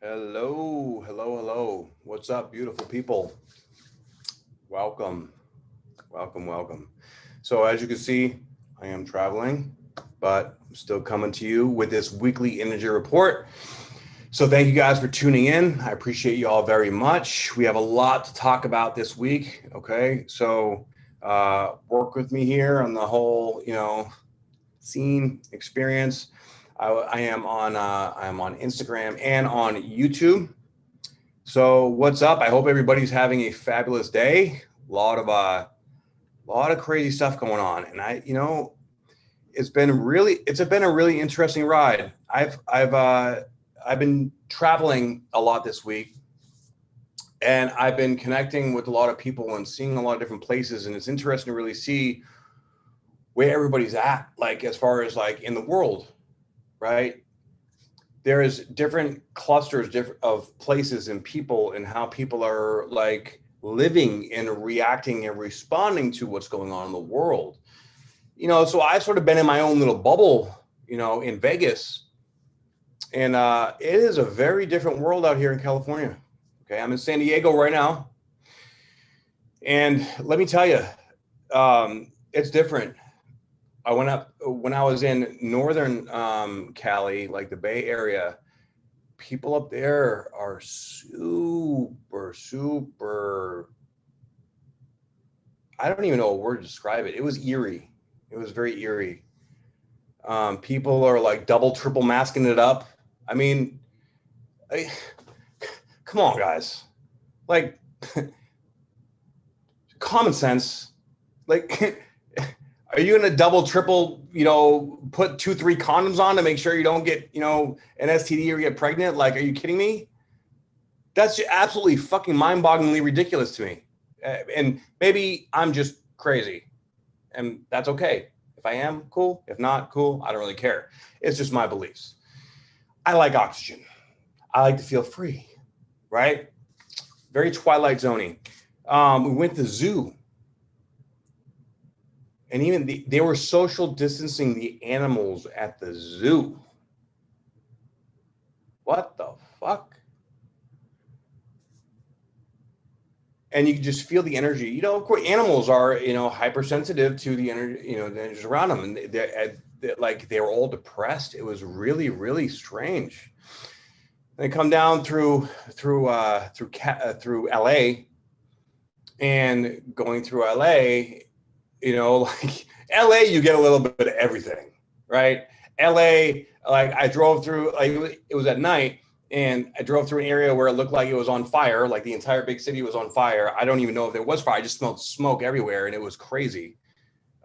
Hello, hello, hello. What's up, beautiful people? Welcome, welcome. So as you can see, I am traveling, but I'm still coming to you with this weekly energy report. So thank you guys for tuning in. I appreciate you all very much. We have a lot to talk about this week, okay? So work with me here on the whole, scene experience. I am on Instagram and on YouTube. So what's up? I hope everybody's having a fabulous day. A lot of crazy stuff going on, and it's been a really interesting ride. I've been traveling a lot this week, and I've been connecting with a lot of people and seeing a lot of different places, and it's interesting to really see where everybody's at, like as far as like in the world, right? There's different clusters of places and people and how people are like living and reacting and responding to what's going on in the world. So I've sort of been in my own little bubble, in Vegas. And it is a very different world out here in California. Okay, I'm in San Diego right now. And let me tell you, it's different. I went up when I was in northern Cali, like the Bay Area. People up there are super. I don't even know a word to describe it. It was eerie. It was very eerie. People are like double, triple masking it up. I mean, come on, guys. Like, common sense. Like, are you going to double, triple, put 2-3 condoms on to make sure you don't get, an STD or get pregnant? Like, are you kidding me? That's absolutely fucking mind-bogglingly ridiculous to me. And maybe I'm just crazy, and that's okay. If I am, cool. If not, cool. I don't really care. It's just my beliefs. I like oxygen. I like to feel free, right? Very Twilight Zone-y. We went to the zoo. And even they were social distancing the animals at the zoo. What the fuck? And you can just feel the energy. Of course, animals are, hypersensitive to the energy, the energies around them. And they were all depressed. It was really, really strange. They come down through LA, and going through LA, like LA, you get a little bit of everything, right? LA, like I drove through, like it was at night, and I drove through an area where it looked like it was on fire, like the entire big city was on fire. I don't even know if there was fire. I just smelled smoke everywhere, and it was crazy.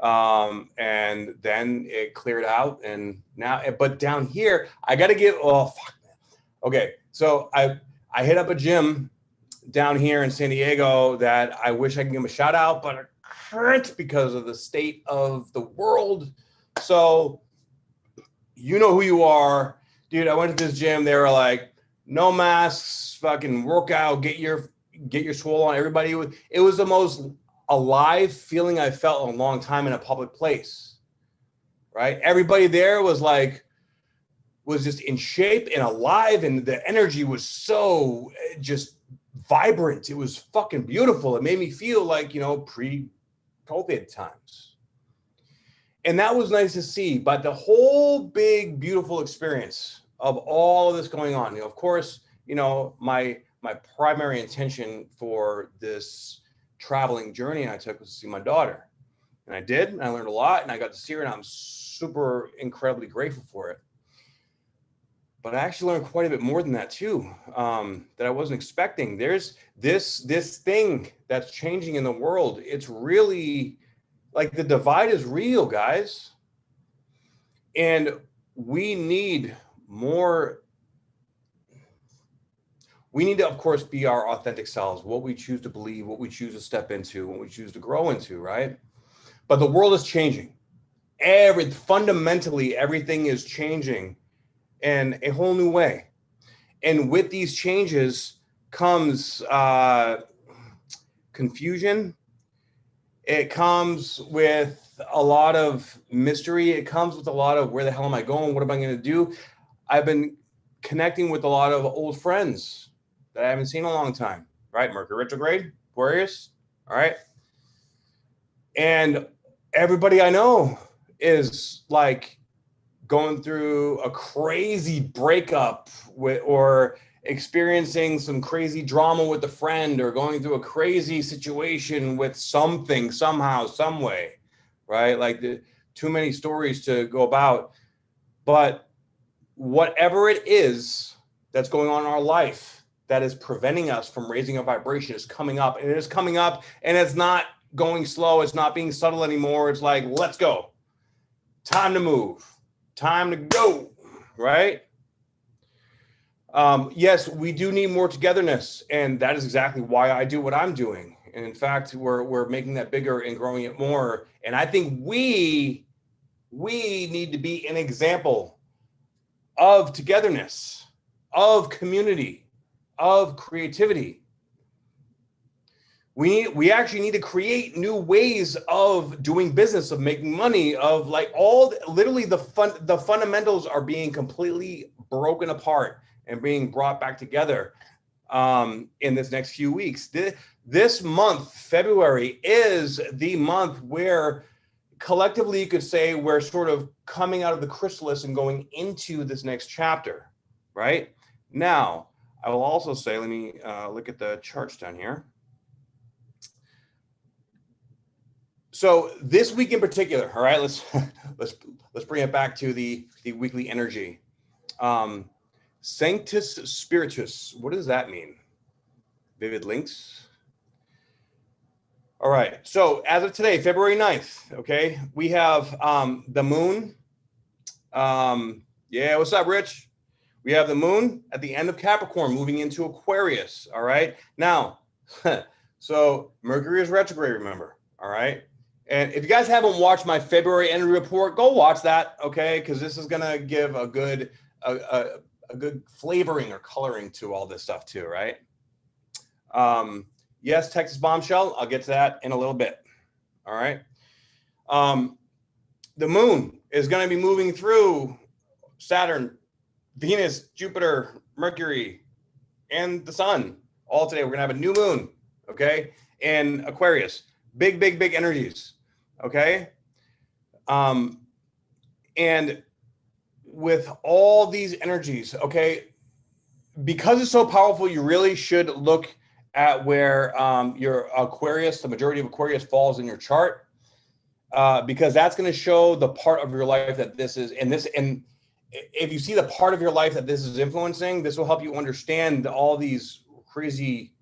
And then it cleared out, and but down here, I got to give, oh, fuck, man. Okay, so I hit up a gym down here in San Diego that I wish I could give them a shout out, but because of the state of the world. So you know who you are, dude. I went to this gym. They were like, no masks, fucking workout, get your swole on. Everybody, it was the most alive feeling I felt in a long time in a public place, right? Everybody there was just in shape and alive, and the energy was so just vibrant. It was fucking beautiful. It made me feel like, pre-COVID times. And that was nice to see. But the whole big, beautiful experience of all of this going on, of course, my primary intention for this traveling journey I took was to see my daughter. And I did, and I learned a lot, and I got to see her, and I'm super incredibly grateful for it. But I actually learned quite a bit more than that too, that I wasn't expecting. There's this thing that's changing in the world. It's really like the divide is real, guys. And we need more. We need to, of course, be our authentic selves, what we choose to believe, what we choose to step into, what we choose to grow into, right? But the world is changing. Fundamentally, everything is changing in a whole new way. And with these changes comes confusion. It comes with a lot of mystery. It comes with a lot of where the hell am I going? What am I going to do? I've been connecting with a lot of old friends that I haven't seen in a long time, right? Mercury retrograde, Aquarius, all right? And everybody I know is like going through a crazy breakup or experiencing some crazy drama with a friend, or going through a crazy situation with something, somehow, some way, right? Like too many stories to go about. But whatever it is that's going on in our life that is preventing us from raising our vibration is coming up, and it is coming up, and it's not going slow. It's not being subtle anymore. It's like, let's go. Time to move. Time to go, right? Yes, we do need more togetherness, and that is exactly why I do what I'm doing. And in fact, we're making that bigger and growing it more. And I think we need to be an example of togetherness, of community, of creativity. We actually need to create new ways of doing business, of making money, of like literally the fundamentals are being completely broken apart and being brought back together in this next few weeks. This month, February, is the month where collectively you could say we're sort of coming out of the chrysalis and going into this next chapter, right? Now, I will also say, let me look at the charts down here. So this week in particular, all right, let's bring it back to the weekly energy. Sanctus Spiritus, what does that mean? Vivid links. All right, so as of today, February 9th, okay, we have the moon. Yeah, what's up, Rich? We have the moon at the end of Capricorn moving into Aquarius, all right? Now, so Mercury is retrograde, remember, all right? And if you guys haven't watched my February energy report, go watch that, okay? Because this is gonna give a good flavoring or coloring to all this stuff too, right? Yes, Texas bombshell. I'll get to that in a little bit. All right. The moon is going to be moving through Saturn, Venus, Jupiter, Mercury, and the sun all today. We're going to have a new moon, okay, in Aquarius. Big, big, big energies, okay? And with all these energies, okay, because it's so powerful, you really should look at where your Aquarius, the majority of Aquarius falls in your chart, because that's going to show the part of your life that this is, and if you see the part of your life that this is influencing, this will help you understand all these crazy,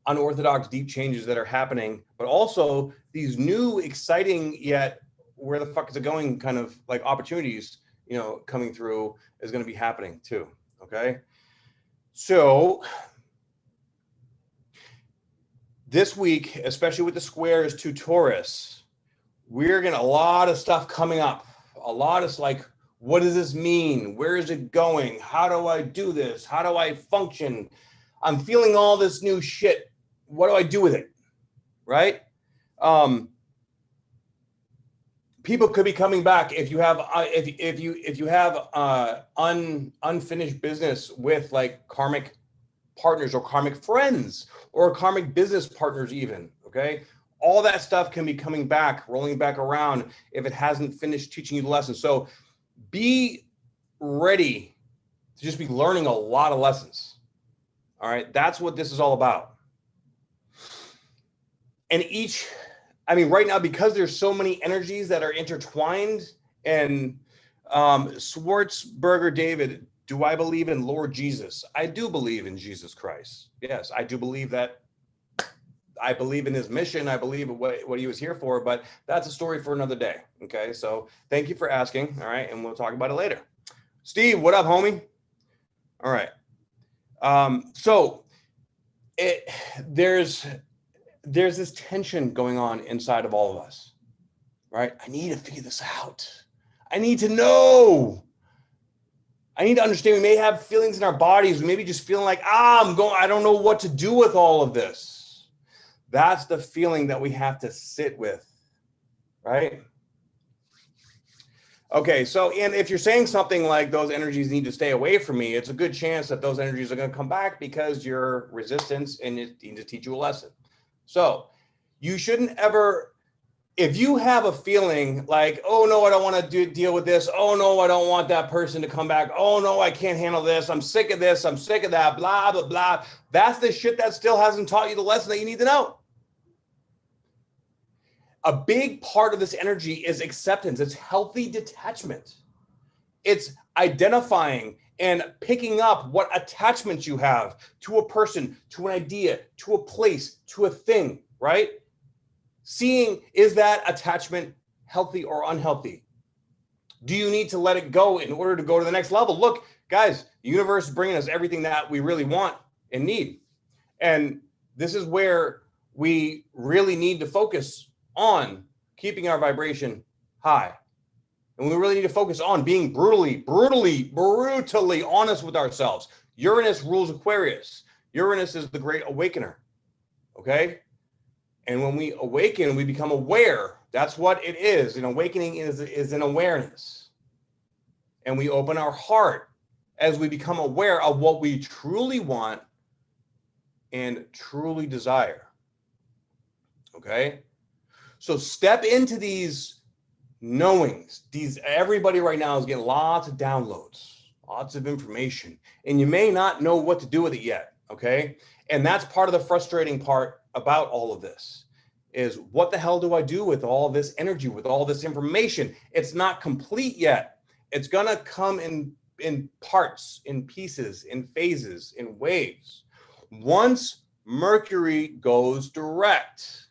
unorthodox, deep changes that are happening, but also these new, exciting, yet where the fuck is it going kind of like opportunities, coming through is going to be happening too. Okay. So this week, especially with the squares to Taurus, we're getting a lot of stuff coming up. A lot of like, what does this mean? Where is it going? How do I do this? How do I function? I'm feeling all this new shit. What do I do with it? Right? People could be coming back if you have if you have unfinished business with like karmic partners or karmic friends or karmic business partners even, okay? All that stuff can be coming back, rolling back around if it hasn't finished teaching you the lesson. So be ready to just be learning a lot of lessons. All right, that's what this is all about. And right now, because there's so many energies that are intertwined, and Schwartzberger David, do I believe in Lord Jesus? I do believe in Jesus Christ. Yes, I do believe that. I believe in his mission. I believe what he was here for, but that's a story for another day. Okay, so thank you for asking. All right, and we'll talk about it later. Steve, what up, homie? All right. So there's this tension going on inside of all of us, right? I need to figure this out. I need to know. I need to understand. We may have feelings in our bodies. We may be just feeling like, I don't know what to do with all of this. That's the feeling that we have to sit with, right? Okay, so and if you're saying something like those energies need to stay away from me, it's a good chance that those energies are going to come back because you're resistance and it needs to teach you a lesson. So you shouldn't ever, if you have a feeling like, oh no, I don't want to deal with this. Oh no, I don't want that person to come back. Oh no, I can't handle this. I'm sick of this. I'm sick of that. Blah, blah, blah. That's the shit that still hasn't taught you the lesson that you need to know. A big part of this energy is acceptance. It's healthy detachment. It's identifying and picking up what attachments you have to a person, to an idea, to a place, to a thing, right? Seeing, is that attachment healthy or unhealthy? Do you need to let it go in order to go to the next level? Look, guys, the universe is bringing us everything that we really want and need. And this is where we really need to focus on keeping our vibration high. And we really need to focus on being brutally honest with ourselves. Uranus rules Aquarius. Uranus is the great awakener. Okay? And when we awaken, we become aware. That's what it is. An awakening is an awareness. And we open our heart as we become aware of what we truly want and truly desire. Okay? So step into these knowings. Everybody right now is getting lots of downloads, lots of information, and you may not know what to do with it yet. Okay. And that's part of the frustrating part about all of this is, what the hell do I do with all this energy, with all this information? It's not complete yet. It's going to come in parts, in pieces, in phases, in waves. Once Mercury goes direct,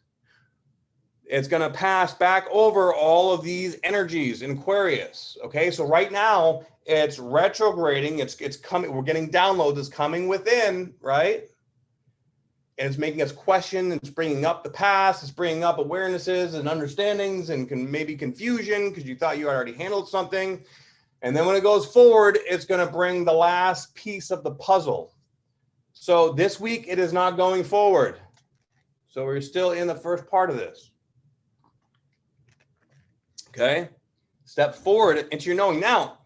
it's going to pass back over all of these energies in Aquarius. Okay, so right now it's retrograding. It's coming. We're getting downloads. It's coming within, right? And it's making us question. It's bringing up the past. It's bringing up awarenesses and understandings and maybe confusion because you thought you had already handled something. And then when it goes forward, it's going to bring the last piece of the puzzle. So this week it is not going forward. So we're still in the first part of this. Okay, step forward into your knowing. Now,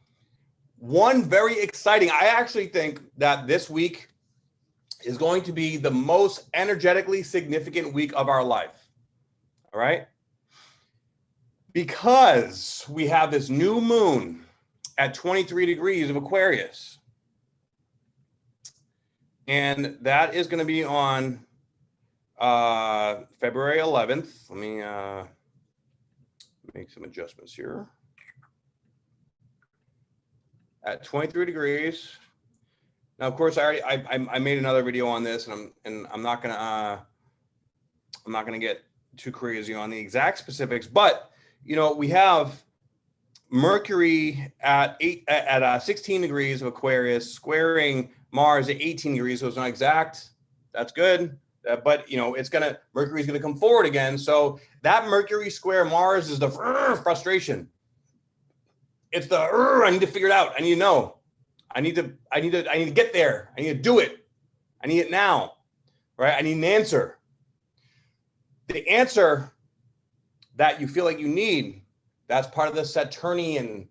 one very exciting, I actually think that this week is going to be the most energetically significant week of our life. All right, because we have this new moon at 23 degrees of Aquarius. And that is going to be on February 11th. Let me make some adjustments here. At 23 degrees. Now, of course, I made another video on this, and I'm not gonna get too crazy on the exact specifics, but you know, we have Mercury at 16 degrees of Aquarius squaring Mars at 18 degrees, so it's not exact. That's good. But you know, Mercury's gonna come forward again. So that Mercury square Mars is the frustration. It's the I need to figure it out. I need to know. I need to get there. I need to do it. I need it now. Right? I need an answer. The answer that you feel like you need, that's part of the Saturnian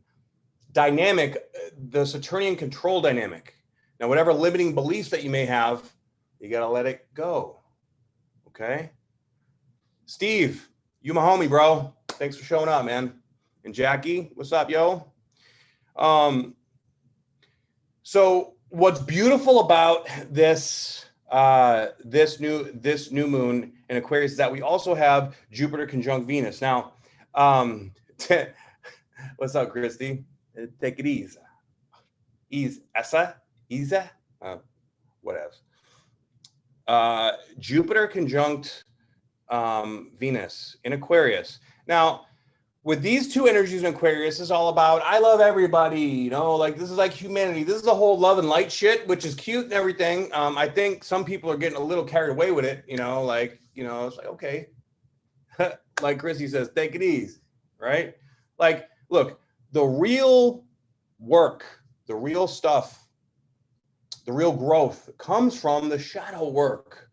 dynamic, the Saturnian control dynamic. Now, whatever limiting beliefs that you may have, you got to let it go. Okay? Steve, you my homie, bro. Thanks for showing up, man. And Jackie, what's up, yo? So what's beautiful about this new moon in Aquarius is that we also have Jupiter conjunct Venus. Now, what's up, Christy? Take it easy. Easy. Whatever. Jupiter conjunct Venus in Aquarius. Now, with these two energies in Aquarius, it's all about, I love everybody, you know, like this is like humanity. This is the whole love and light shit, which is cute and everything. I think some people are getting a little carried away with it, you know, like, you know, it's like, okay. Like Chrissy says, take it easy, right? Like, look, the real work, the real stuff, the real growth comes from the shadow work.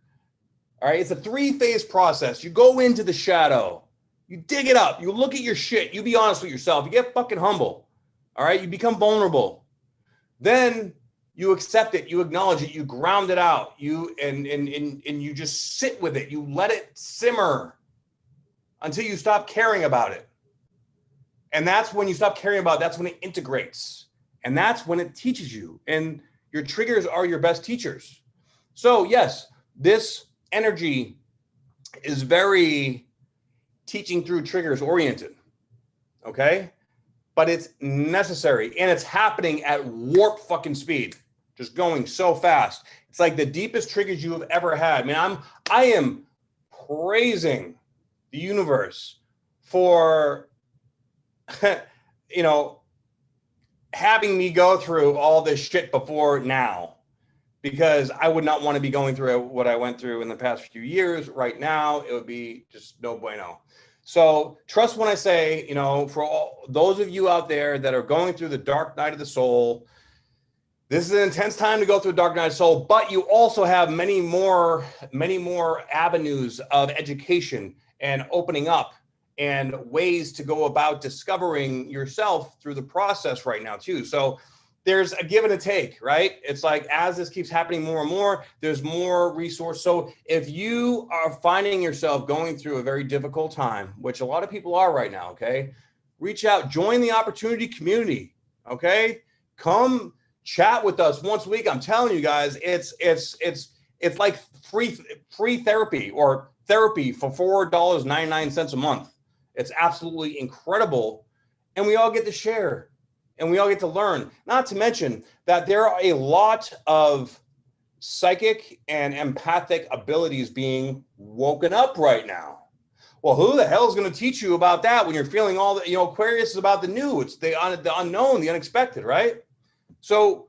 All right, it's a 3-phase process. You go into the shadow. You dig it up. You look at your shit. You be honest with yourself. You get fucking humble. All right. You become vulnerable. Then you accept it. You acknowledge it. You ground it out. And you just sit with it. You let it simmer until you stop caring about it. And that's when you stop caring about it. That's when it integrates. And that's when it teaches you. And your triggers are your best teachers. So yes, this energy is very teaching through triggers oriented, okay? But it's necessary, and it's happening at warp fucking speed, just going so fast. It's like the deepest triggers you have ever had. Man, I am praising the universe for, you know, having me go through all this shit before now, because I would not want to be going through what I went through in the past few years. Right now, it would be just no bueno. So trust when I say, you know, for all those of you out there that are going through the dark night of the soul, this is an intense time to go through a dark night of the soul, but you also have many more avenues of education and opening up and ways to go about discovering yourself through the process right now too. So there's a give and a take, right? It's like, as this keeps happening more and more, there's more resource. So if you are finding yourself going through a very difficult time, which a lot of people are right now, okay, reach out, join the opportunity community, okay? Come chat with us once a week. I'm telling you guys, it's like free therapy, or therapy for $4.99 a month. It's absolutely incredible. And we all get to share. And we all get to learn, not to mention that there are a lot of psychic and empathic abilities being woken up right now. Well, who the hell is going to teach you about that when you're feeling all the, you know, Aquarius is about the new, it's the unknown, the unexpected, right? So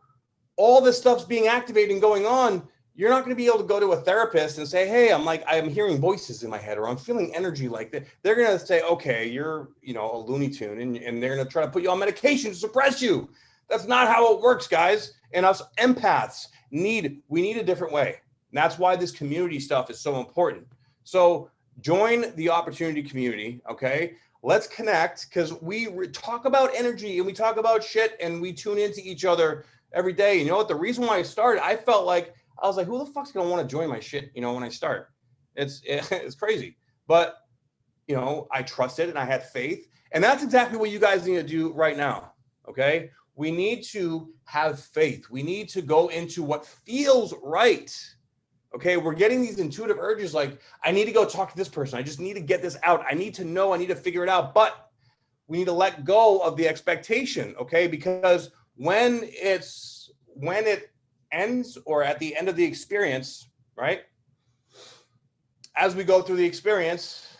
all this stuff's being activated and going on. You're not going to be able to go to a therapist and say, hey, I'm hearing voices in my head, or I'm feeling energy like that. They're going to say, okay, you're, you know, a Looney Tune, and they're going to try to put you on medication to suppress you. That's not how it works, guys. And us empaths we need a different way. And that's why this community stuff is so important. So join the opportunity community. Okay. Let's connect, because we talk about energy and we talk about shit and we tune into each other every day. You know what? The reason why I started, I was like, who the fuck's going to want to join my shit, you know, when I start? It's crazy. But, you know, I trusted and I had faith. And that's exactly what you guys need to do right now, okay? We need to have faith. We need to go into what feels right, okay? We're getting these intuitive urges like, I need to go talk to this person. I just need to get this out. I need to know. I need to figure it out. But we need to let go of the expectation, okay? Because when it ends, or at the end of the experience, right? As we go through the experience,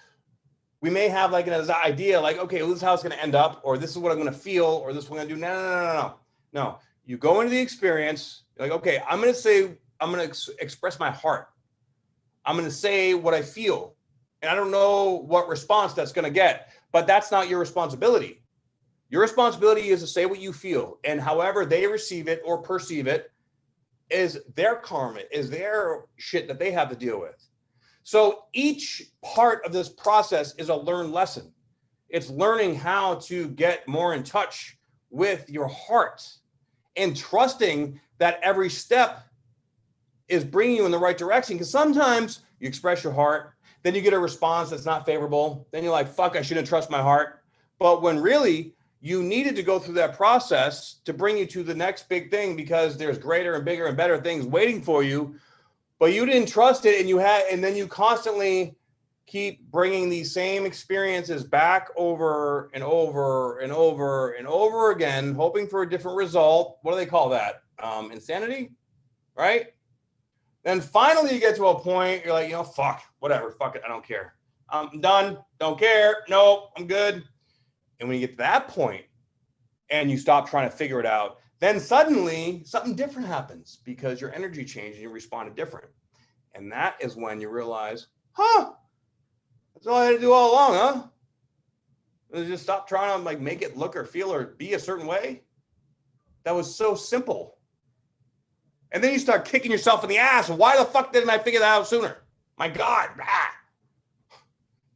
we may have like an idea like, okay, well, this is how it's going to end up, or this is what I'm going to feel, or this is what I'm going to do. No. You go into the experience, you're like, okay, I'm going to express my heart. I'm going to say what I feel. And I don't know what response that's going to get, but that's not your responsibility. Your responsibility is to say what you feel, and however they receive it or perceive it is their karma, is their shit that they have to deal with. So each part of this process is a learned lesson. It's learning how to get more in touch with your heart and trusting that every step is bringing you in the right direction. Because sometimes you express your heart, then you get a response that's not favorable. Then you're like, fuck, I shouldn't trust my heart. But when really you needed to go through that process to bring you to the next big thing, because there's greater and bigger and better things waiting for you, but you didn't trust it, and then you constantly keep bringing these same experiences back over and over and over and over again, hoping for a different result. What do they call that? Insanity, right? Then finally you get to a point, you're like, you know, fuck, whatever, fuck it, I don't care. I'm done, don't care, nope, I'm good. And when you get to that point and you stop trying to figure it out, then suddenly something different happens, because your energy changed and you responded different. And that is when you realize, that's all I had to do all along, huh? Was just stop trying to like make it look or feel or be a certain way. That was so simple. And then you start kicking yourself in the ass. Why the fuck didn't I figure that out sooner? My God.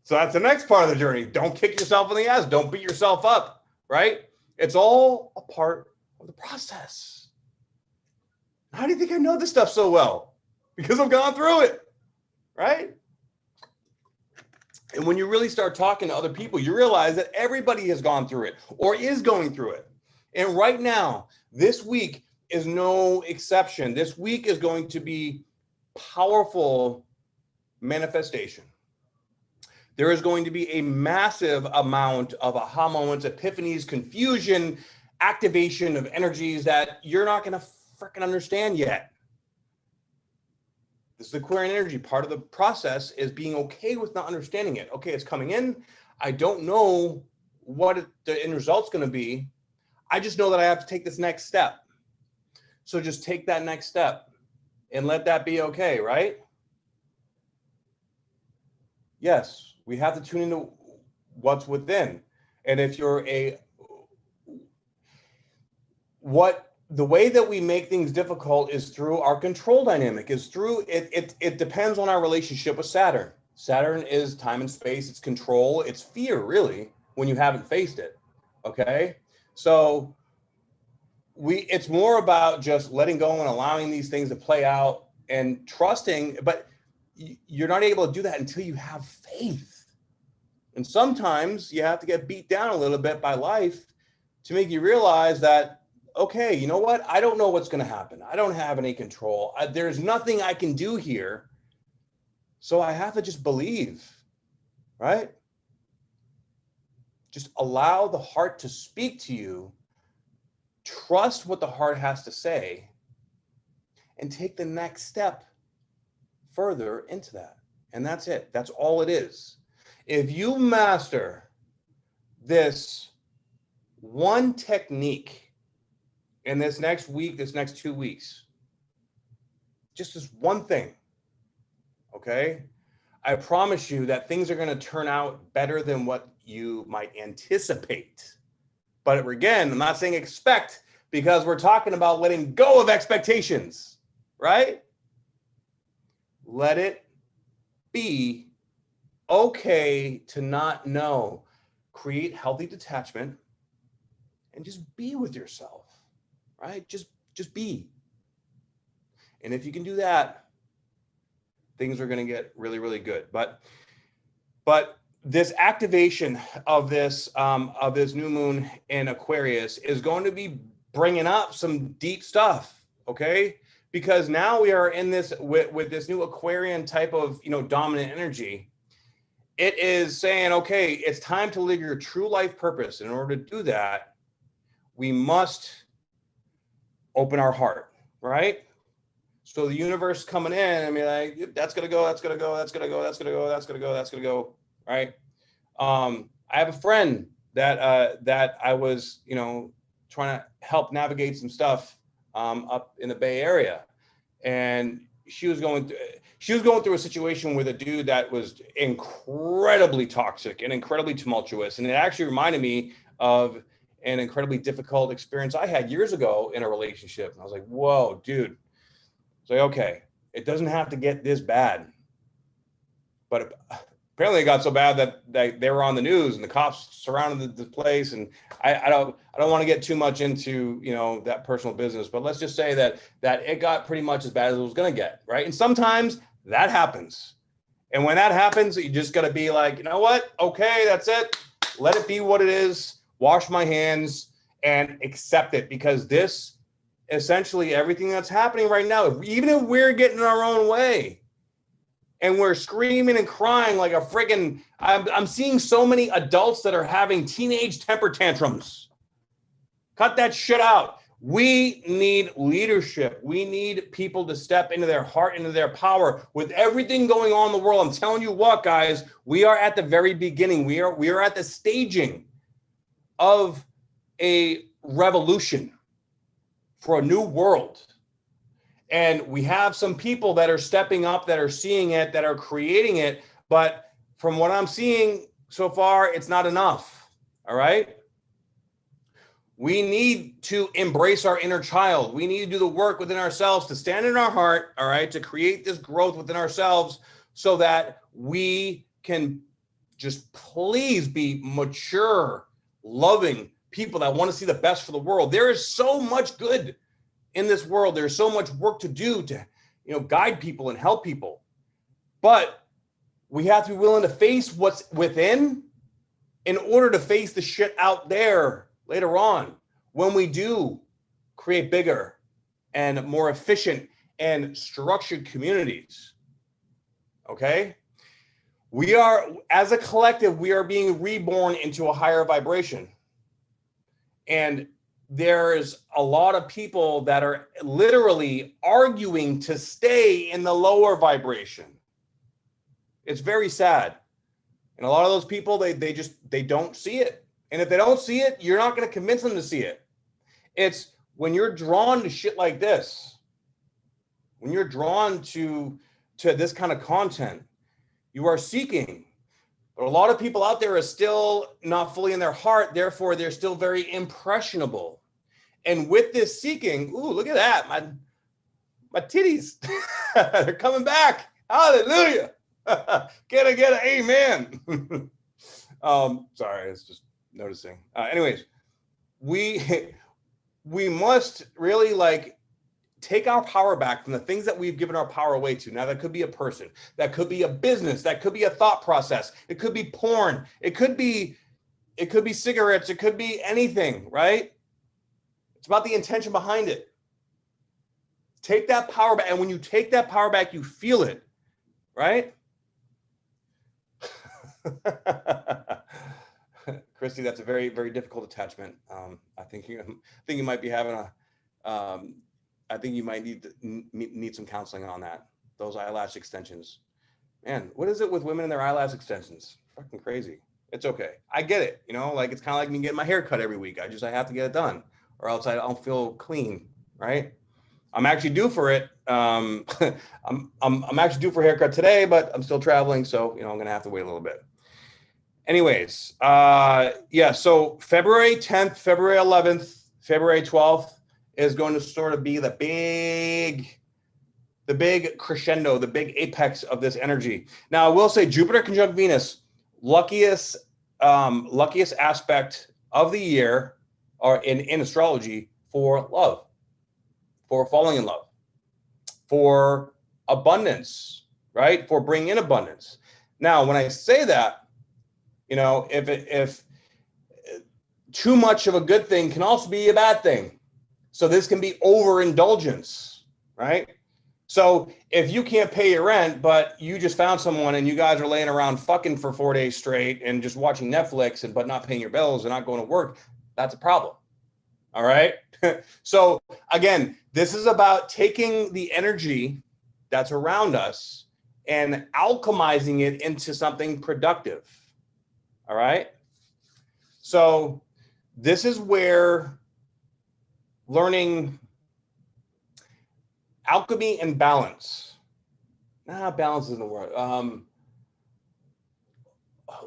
So that's the next part of the journey. Don't kick yourself in the ass. Don't beat yourself up, right? It's all a part of the process. How do you think I know this stuff so well? Because I've gone through it, right? And when you really start talking to other people, you realize that everybody has gone through it or is going through it. And right now, this week is no exception. This week is going to be powerful manifestation. There is going to be a massive amount of aha moments, epiphanies, confusion, activation of energies that you're not going to freaking understand yet. This is the Aquarian energy. Part of the process is being okay with not understanding it. Okay, it's coming in. I don't know what the end result's going to be. I just know that I have to take this next step. So just take that next step and let that be okay, right? Yes, we have to tune into what's within. And if you're the way that we make things difficult is through our control dynamic, is through it depends on our relationship with Saturn. Saturn is time and space, it's control, it's fear, really, when you haven't faced it. Okay? So it's more about just letting go and allowing these things to play out and trusting, but you're not able to do that until you have faith. And sometimes you have to get beat down a little bit by life to make you realize that, okay, you know what? I don't know what's going to happen. I don't have any control. There's nothing I can do here. So I have to just believe, right? Just allow the heart to speak to you. Trust what the heart has to say and take the next step further into that. And that's it. That's all it is. If you master this one technique in this next week, this next 2 weeks, just this one thing, okay? I promise you that things are going to turn out better than what you might anticipate. But again, I'm not saying expect, because we're talking about letting go of expectations, right? Let it be okay to not know. Create healthy detachment and just be with yourself, right? Just be. And if you can do that, things are going to get really, really good. But this activation of this new moon in Aquarius is going to be bringing up some deep stuff, okay? Because now we are in this with this new Aquarian type of, dominant energy. It is saying, okay, it's time to live your true life purpose. In order to do that, we must open our heart, right? So the universe coming in and be like, that's gonna go, that's gonna go, that's gonna go, that's gonna go, that's gonna go, that's gonna go, right? I have a friend that I was, trying to help navigate some stuff up in the Bay Area, and she was going through a situation with a dude that was incredibly toxic and incredibly tumultuous, and it actually reminded me of an incredibly difficult experience I had years ago in a relationship. And I was like, whoa, dude. It's like, okay, it doesn't have to get this bad. But apparently it got so bad that they were on the news and the cops surrounded the place. And I don't want to get too much into, that personal business, but let's just say that it got pretty much as bad as it was going to get, right? And sometimes that happens. And when that happens, you just got to be like, you know what? Okay, that's it. Let it be what it is. Wash my hands and accept it, because this essentially everything that's happening right now, even if we're getting in our own way and we're screaming and crying like a friggin', I'm seeing so many adults that are having teenage temper tantrums. Cut that shit out. We need leadership. We need people to step into their heart, into their power. With everything going on in the world, I'm telling you what, guys, we are at the very beginning. We are at the staging of a revolution for a new world. And we have some people that are stepping up, that are seeing it, that are creating it. But from what I'm seeing so far, it's not enough. All right. We need to embrace our inner child. We need to do the work within ourselves to stand in our heart. All right. To create this growth within ourselves so that we can just please be mature, loving people that want to see the best for the world. There is so much good in this world. There's so much work to do to, guide people and help people. But we have to be willing to face what's within in order to face the shit out there later on, when we do create bigger and more efficient and structured communities. Okay? We are, as a collective, we are being reborn into a higher vibration. And there's a lot of people that are literally arguing to stay in the lower vibration. It's very sad. And a lot of those people, they don't see it. And if they don't see it, you're not going to convince them to see it. It's when you're drawn to shit like this, when you're drawn to this kind of content, you are seeking. But a lot of people out there are still not fully in their heart. Therefore, they're still very impressionable. And with this seeking, ooh, look at that. My titties, they're coming back. Hallelujah. Get it, amen. Sorry, it's just noticing. Anyways, we must really take our power back from the things that we've given our power away to. Now, that could be a person, that could be a business, that could be a thought process, it could be porn, it could be cigarettes, it could be anything, right? It's about the intention behind it. Take that power back, and when you take that power back, you feel it, right? Christy, that's a very, very difficult attachment. I think you might be having I think you might need some counseling on that. Those eyelash extensions, man. What is it with women and their eyelash extensions? Fucking crazy. It's okay. I get it. It's kind of like me getting my hair cut every week. I have to get it done, or else I don't feel clean, right? I'm actually due for it. I'm actually due for a haircut today, but I'm still traveling, so I'm gonna have to wait a little bit. Anyways, so February 10th, February 11th, February 12th is going to sort of be the big crescendo, the big apex of this energy. Now, I will say Jupiter conjunct Venus, luckiest aspect of the year, or in astrology, for love, for falling in love, for abundance, right? For bringing in abundance. Now, when I say that, if too much of a good thing can also be a bad thing. So this can be overindulgence, right? So if you can't pay your rent, but you just found someone and you guys are laying around fucking for 4 days straight and just watching Netflix but not paying your bills and not going to work, that's a problem. All right. So again, this is about taking the energy that's around us and alchemizing it into something productive. All right. So this is where learning alchemy and balance. Balance isn't the word.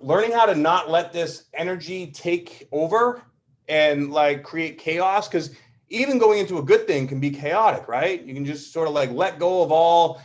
Learning how to not let this energy take over and create chaos, because even going into a good thing can be chaotic, right? You can just sort of let go of all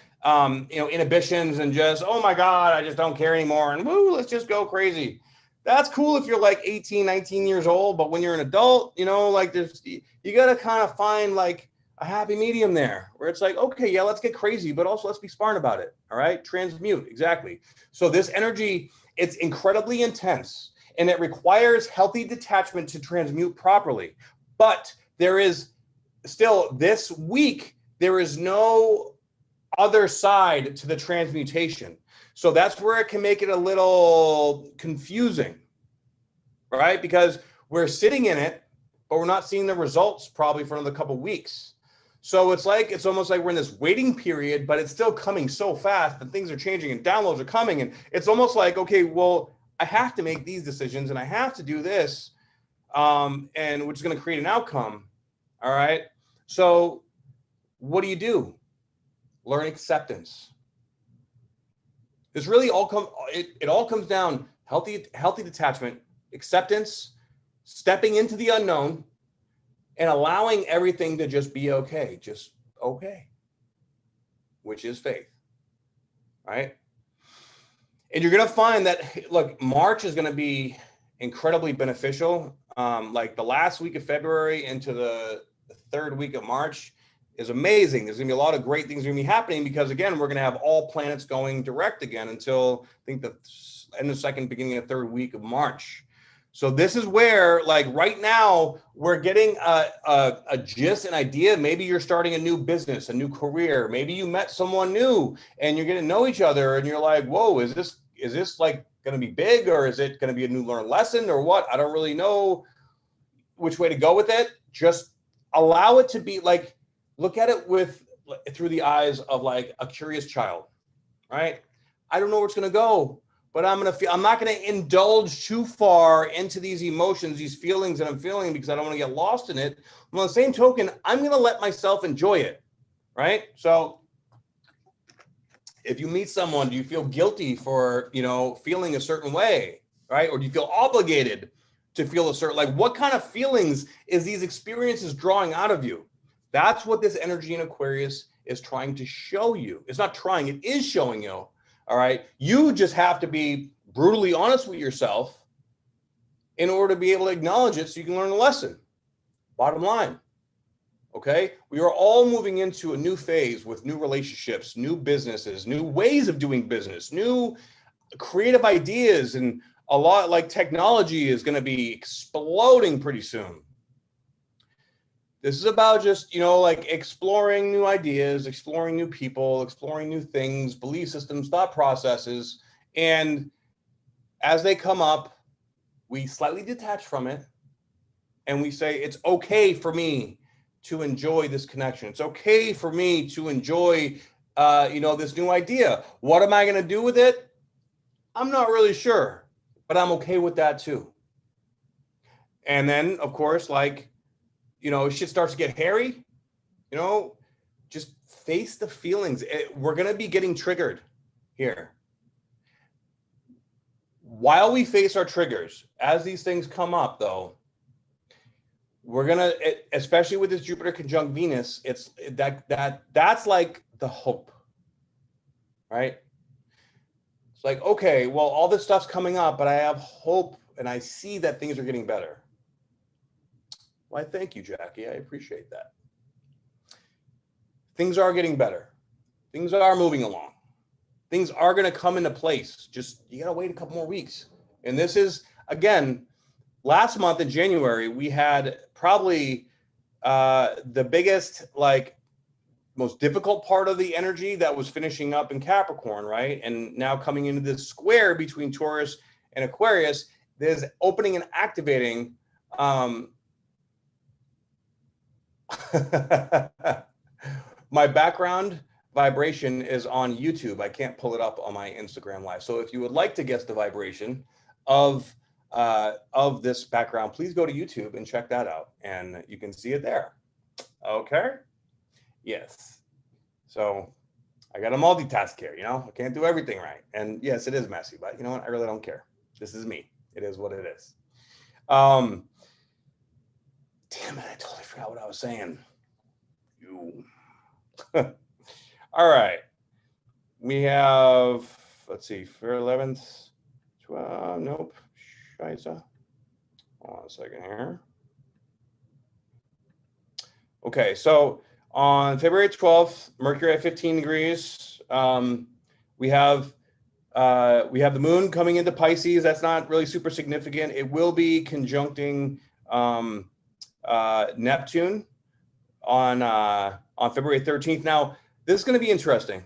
inhibitions and just, oh my God, I just don't care anymore, and woo, let's just go crazy. That's cool if you're 18, 19 years old, but when you're an adult, there's, you got to kind of find a happy medium there where it's okay, yeah, let's get crazy, but also let's be smart about it. All right. Transmute. Exactly. So this energy, it's incredibly intense and it requires healthy detachment to transmute properly. But there is still this week, there is no other side to the transmutation. So that's where it can make it a little confusing, right? Because we're sitting in it, but we're not seeing the results probably for another couple of weeks. So it's almost like we're in this waiting period, but it's still coming so fast and things are changing and downloads are coming. And it's almost like, okay, well, I have to make these decisions and I have to do this, and which is going to create an outcome. All right. So what do? Learn acceptance. This really all comes down healthy detachment, acceptance, stepping into the unknown, and allowing everything to just be okay, which is faith, right? And you're going to find that, look, March is going to be incredibly beneficial. Like the last week of February into the third week of March is amazing. There's going to be a lot of great things going to be happening because, again, we're going to have all planets going direct again until I think the end of the second, beginning of the third week of March. So this is where, like right now, we're getting a gist, an idea. Maybe you're starting a new business, a new career. Maybe you met someone new and you're getting to know each other and you're like, whoa, is this like going to be big, or is it going to be a new learned lesson, or what? I don't really know which way to go with it. Just allow it to be like, look at it through the eyes of like a curious child, right? I don't know where it's going to go, but I'm not going to indulge too far into these emotions, these feelings that I'm feeling, because I don't want to get lost in it. On the same token, I'm going to let myself enjoy it, right? So if you meet someone, do you feel guilty for, feeling a certain way, right? Or do you feel obligated to feel a certain, like what kind of feelings is these experiences drawing out of you? That's what this energy in Aquarius is trying to show you. It's not trying, it is showing you. All right. You just have to be brutally honest with yourself in order to be able to acknowledge it so you can learn the lesson. Bottom line. Okay. We are all moving into a new phase with new relationships, new businesses, new ways of doing business, new creative ideas, and a lot like technology is going to be exploding pretty soon. This is about just, like exploring new ideas, exploring new people, exploring new things, belief systems, thought processes. And as they come up, we slightly detach from it and we say, it's okay for me to enjoy this connection. It's okay for me to enjoy, this new idea. What am I going to do with it? I'm not really sure, but I'm okay with that too. And then, of course, like, shit starts to get hairy, just face the feelings. We're going to be getting triggered here. While we face our triggers, as these things come up, though, we're going to, especially with this Jupiter conjunct Venus, it's that's like the hope, right? It's like, okay, well, all this stuff's coming up, but I have hope and I see that things are getting better. Why, thank you, Jackie. I appreciate that. Things are getting better. Things are moving along. Things are going to come into place. Just, you got to wait a couple more weeks. And this is, again, last month in January, we had probably the biggest, most difficult part of the energy that was finishing up in Capricorn, right? And now coming into this square between Taurus and Aquarius, there's opening and activating my background vibration is on YouTube. I can't pull it up on my Instagram live. So if you would like to guess the vibration of this background, please go to YouTube and check that out, and you can see it there. Okay. Yes. So I got to multitask here. I can't do everything right. And yes, it is messy, but you know what? I really don't care. This is me. It is what it is. Damn it, I totally forgot what I was saying. All right. We have, let's see, for 11th, 12, nope. Scheiße. Hold on a second here. Okay, so on February 12th, Mercury at 15 degrees. We have the moon coming into Pisces. That's not really super significant. It will be conjuncting Neptune on February 13th. Now, this is going to be interesting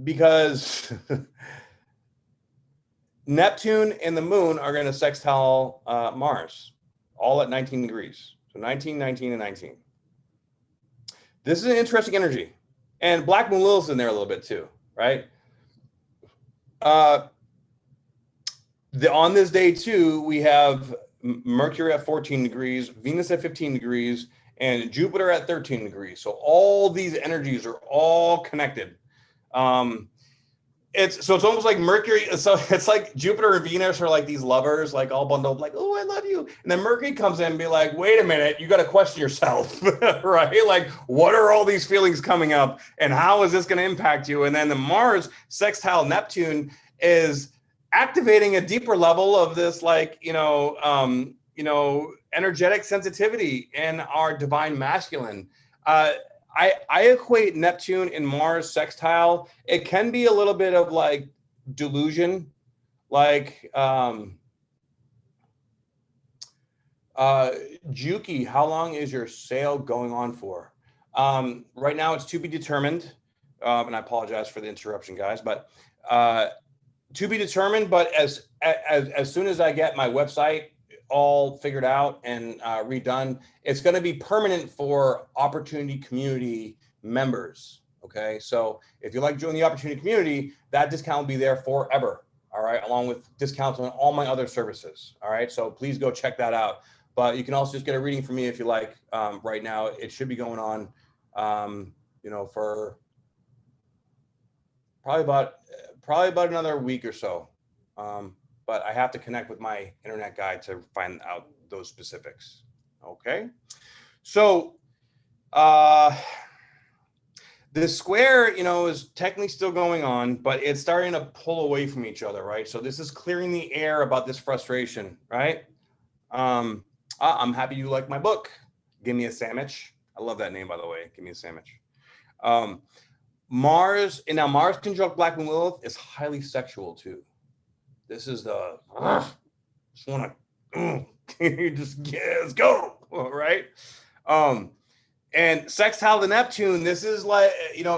because Neptune and the moon are going to sextile Mars, all at 19 degrees. So 19, 19, and 19. This is an interesting energy. And Black Moon Lilith's in there a little bit too, right? On this day too, we have Mercury at 14 degrees, Venus at 15 degrees, and Jupiter at 13 degrees. So all these energies are all connected. it's almost like Mercury. So it's like Jupiter and Venus are like these lovers, like all bundled up, like, oh, I love you. And then Mercury comes in and be like, wait a minute, you got to question yourself, right? Like, what are all these feelings coming up, and how is this going to impact you? And then the Mars sextile Neptune is activating a deeper level of this, like, energetic sensitivity in our divine masculine. I equate Neptune and Mars sextile. It can be a little bit of like delusion, like Juki, how long is your sale going on for? Right now it's to be determined, and I apologize for the interruption, guys, but to be determined. But as soon as I get my website all figured out and redone, it's going to be permanent for Opportunity Community members. Okay, so if you like joining the Opportunity Community, that discount will be there forever. All right, along with discounts on all my other services. All right, so please go check that out. But you can also just get a reading from me if you like. Right now, it should be going on, for probably about another week or so. But I have to connect with my internet guy to find out those specifics. Okay. So the square, is technically still going on, but it's starting to pull away from each other, right? So this is clearing the air about this frustration, right? I'm happy you like my book. Give me a sandwich. I love that name, by the way. Give me a sandwich. Mars conjunct Black Moon Lilith is highly sexual too. This is the just want to let's go, right? And sextile to Neptune, this is like,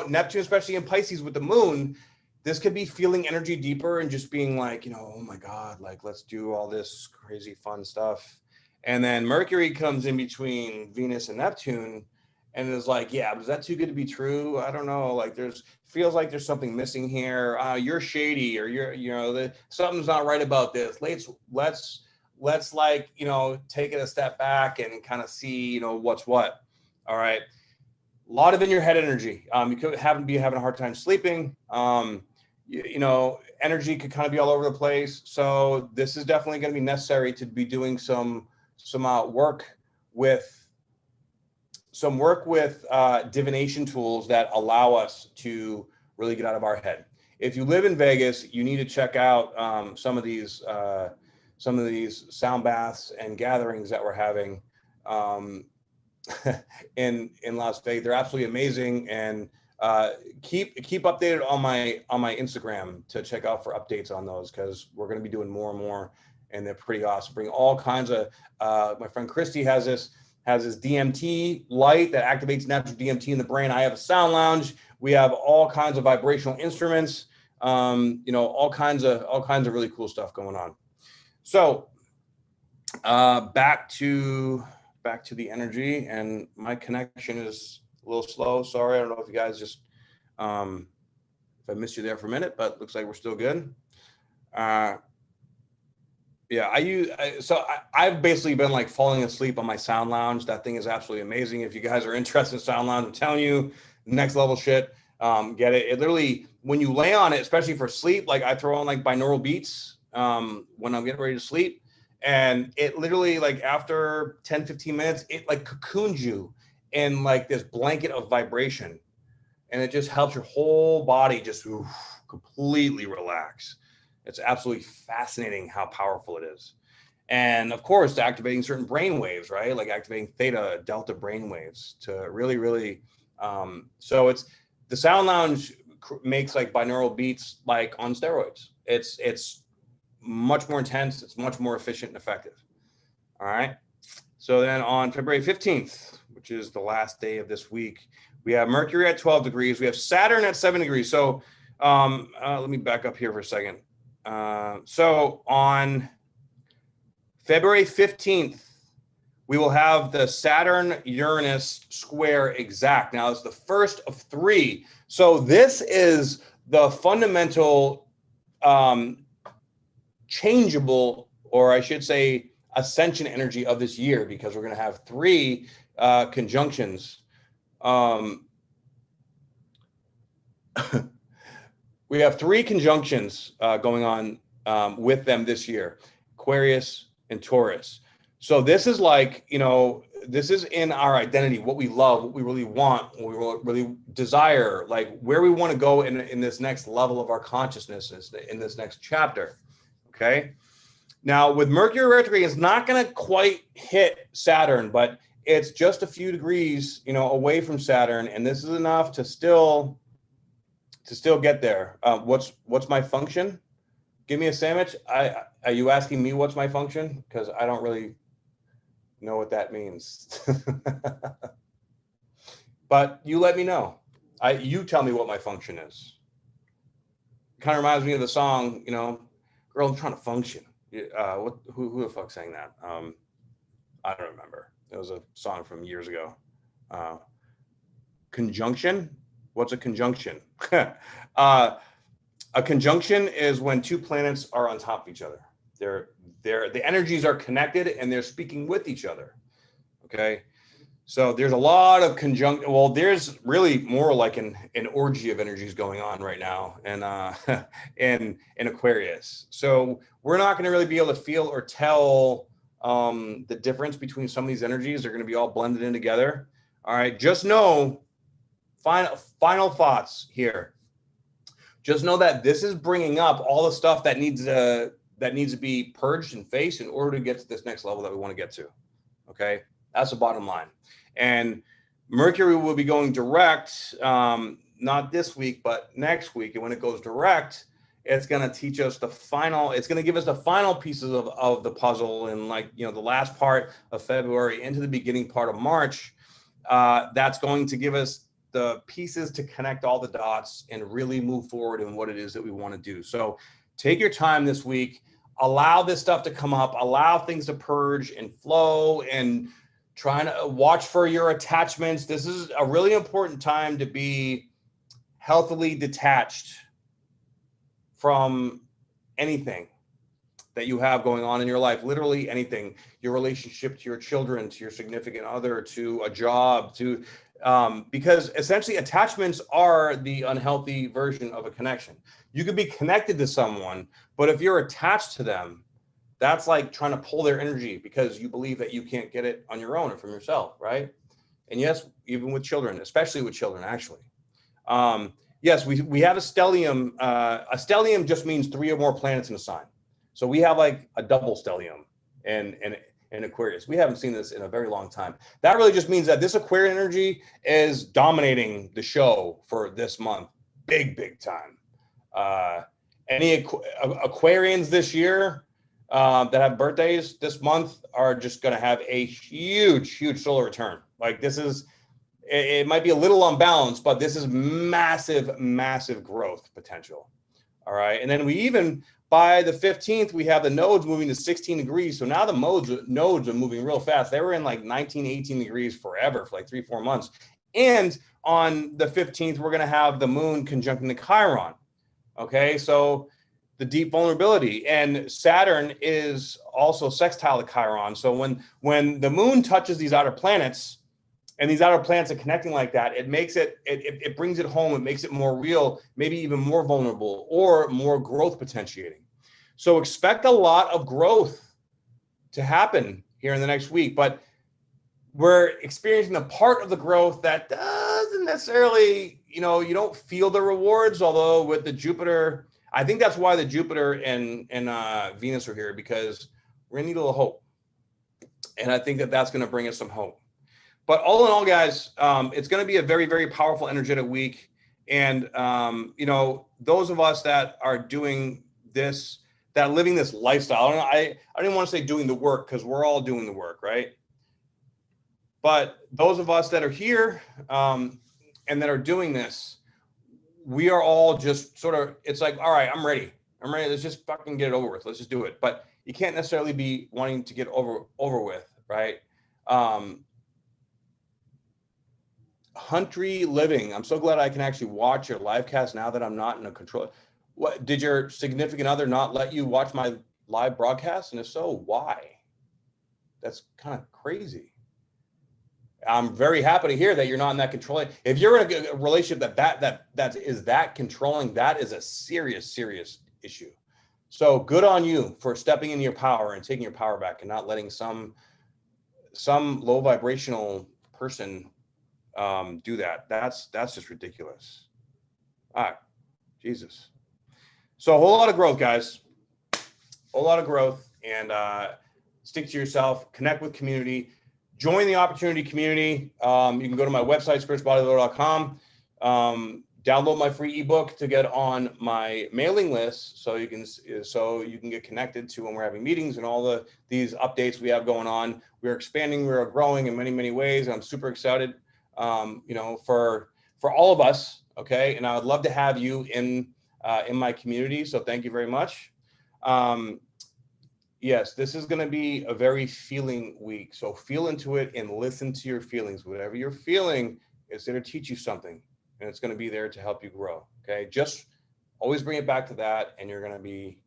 Neptune, especially in Pisces with the moon, this could be feeling energy deeper and just being like, oh my God, like, let's do all this crazy fun stuff. And then Mercury comes in between Venus and Neptune and is like, yeah, is that too good to be true? I don't know. Like, feels like there's something missing here. You're shady, or something's not right about this. Let's like, take it a step back and kind of see, what's what. All right. A lot of in your head energy. You could having a hard time sleeping. Energy could kind of be all over the place. So this is definitely going to be necessary to be doing some work with divination tools that allow us to really get out of our head. If you live in Vegas, you need to check out some of these sound baths and gatherings that we're having in Las Vegas. They're absolutely amazing, and keep updated on my Instagram to check out for updates on those, because we're going to be doing more and more, and they're pretty awesome. Bring all kinds of my friend Christy has this DMT light that activates natural DMT in the brain. I have a sound lounge. We have all kinds of vibrational instruments. All kinds of really cool stuff going on. So back to the energy, and my connection is a little slow. Sorry, I don't know if you guys just if I missed you there for a minute, but looks like we're still good. Yeah, I've basically been like falling asleep on my sound lounge. That thing is absolutely amazing. If you guys are interested in sound lounge, I'm telling you, next level shit. Get it. It literally, when you lay on it, especially for sleep, like I throw on like binaural beats when I'm getting ready to sleep. And it literally, like after 10, 15 minutes, it like cocoons you in like this blanket of vibration. And it just helps your whole body just completely relax. It's absolutely fascinating how powerful it is. And of course, activating certain brain waves, right? Like activating theta, delta brain waves to really, really. So it's the sound lounge makes like binaural beats like on steroids. It's much more intense. It's much more efficient and effective. All right. So then on February 15th, which is the last day of this week, we have Mercury at 12 degrees. We have Saturn at 7 degrees. So let me back up here for a second. So on February 15th, we will have the Saturn-Uranus square exact. Now, it's the first of 3. So this is the fundamental changeable, or I should say, ascension energy of this year, because we're going to have 3 conjunctions. We have 3 conjunctions going on with them this year, Aquarius and Taurus. So this is like, this is in our identity, what we love, what we really want, what we really desire, like where we want to go in this next level of our consciousness, in this next chapter. Okay. Now with Mercury retrograde, it's not going to quite hit Saturn, but it's just a few degrees, away from Saturn. And this is enough to still get there. What's my function? Give me a sandwich. Are you asking me what's my function? Because I don't really know what that means. But you let me know. You tell me what my function is. It kind of reminds me of the song, girl, I'm trying to function. Who the fuck sang that? I don't remember. It was a song from years ago. Conjunction? What's a conjunction? A conjunction is when 2 planets are on top of each other. The energies are connected and they're speaking with each other. Okay. So there's a lot of well, there's really more like an orgy of energies going on right now and in Aquarius. So we're not going to really be able to feel or tell the difference between some of these energies. They're going to be all blended in together. All right. Just know, final thoughts here. Just know that this is bringing up all the stuff that needs to be purged and faced in order to get to this next level that we want to get to. Okay, that's the bottom line. And Mercury will be going direct, not this week, but next week. And when it goes direct, it's going to teach us it's going to give us the final pieces of the puzzle. And the last part of February into the beginning part of March, that's going to give us the pieces to connect all the dots and really move forward in what it is that we want to do. So take your time this week, allow this stuff to come up, allow things to purge and flow, and try to watch for your attachments. This is a really important time to be healthily detached from anything that you have going on in your life, literally anything, your relationship to your children, to your significant other, to a job, because essentially attachments are the unhealthy version of a connection. You could be connected to someone, but if you're attached to them, that's like trying to pull their energy because you believe that you can't get it on your own or from yourself, right? And yes, even with children, especially with children, actually. Yes, we have a stellium. A stellium just means 3 or more planets in a sign. So we have like a double stellium in Aquarius. We haven't seen this in a very long time. That really just means that this Aquarian energy is dominating the show for this month. Big time. Any Aquarians this year that have birthdays this month are just going to have a huge solar return. Like this is, it might be a little unbalanced, but this is massive growth potential. All right. And then we even, by the 15th, we have the nodes moving to 16 degrees. So now the nodes are moving real fast. They were in like 19, 18 degrees forever for like 3-4 months. And on the 15th, we're going to have the moon conjuncting the Chiron. Okay. So the deep vulnerability, and Saturn is also sextile to Chiron. So when the moon touches these outer planets, and these outer planets are connecting like that, it makes it brings it home. It makes it more real, maybe even more vulnerable or more growth potentiating. So expect a lot of growth to happen here in the next week, but we're experiencing a part of the growth that doesn't necessarily, you don't feel the rewards. Although with the Jupiter, I think that's why the Jupiter and Venus are here, because we're gonna need a little hope. And I think that's going to bring us some hope. But all in all, guys, it's going to be a very powerful, energetic week. And, those of us that are doing this, that are living this lifestyle, I don't even want to say doing the work, because we're all doing the work, right? But those of us that are here and that are doing this, we are all just sort of, it's like, all right, I'm ready. Let's just fucking get it over with. Let's just do it. But you can't necessarily be wanting to get over with, right? Country living. I'm so glad I can actually watch your live cast now that I'm not in a control. What, did your significant other not let you watch my live broadcast? And if so, why? That's kind of crazy. I'm very happy to hear that you're not in that controlling. If you're in a relationship that is that controlling, that is a serious issue. So good on you for stepping into your power and taking your power back and not letting some low vibrational person do that. That's just ridiculous. All right, Jesus. So a whole lot of growth, guys. A whole lot of growth, and stick to yourself. Connect with community. Join the opportunity community. You can go to my website, spiritualbodybuilder.com. Download my free ebook to get on my mailing list, so you can get connected to when we're having meetings and all these updates we have going on. We're expanding, we're growing in many ways, and I'm super excited, for all of us. Okay, and I would love to have you in my community. So thank you very much. Yes, this is going to be a very feeling week. So feel into it and listen to your feelings. Whatever you're feeling is there to teach you something, and it's going to be there to help you grow. Okay, just always bring it back to that, and you're going to be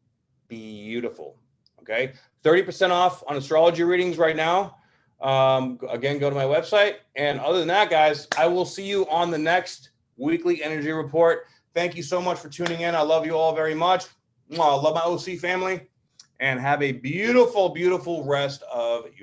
beautiful. Okay, 30% off on astrology readings right now. Again, go to my website. And other than that, guys, I will see you on the next weekly energy report. Thank you so much for tuning in. I love you all very much. I love my OC family. And have a beautiful rest of your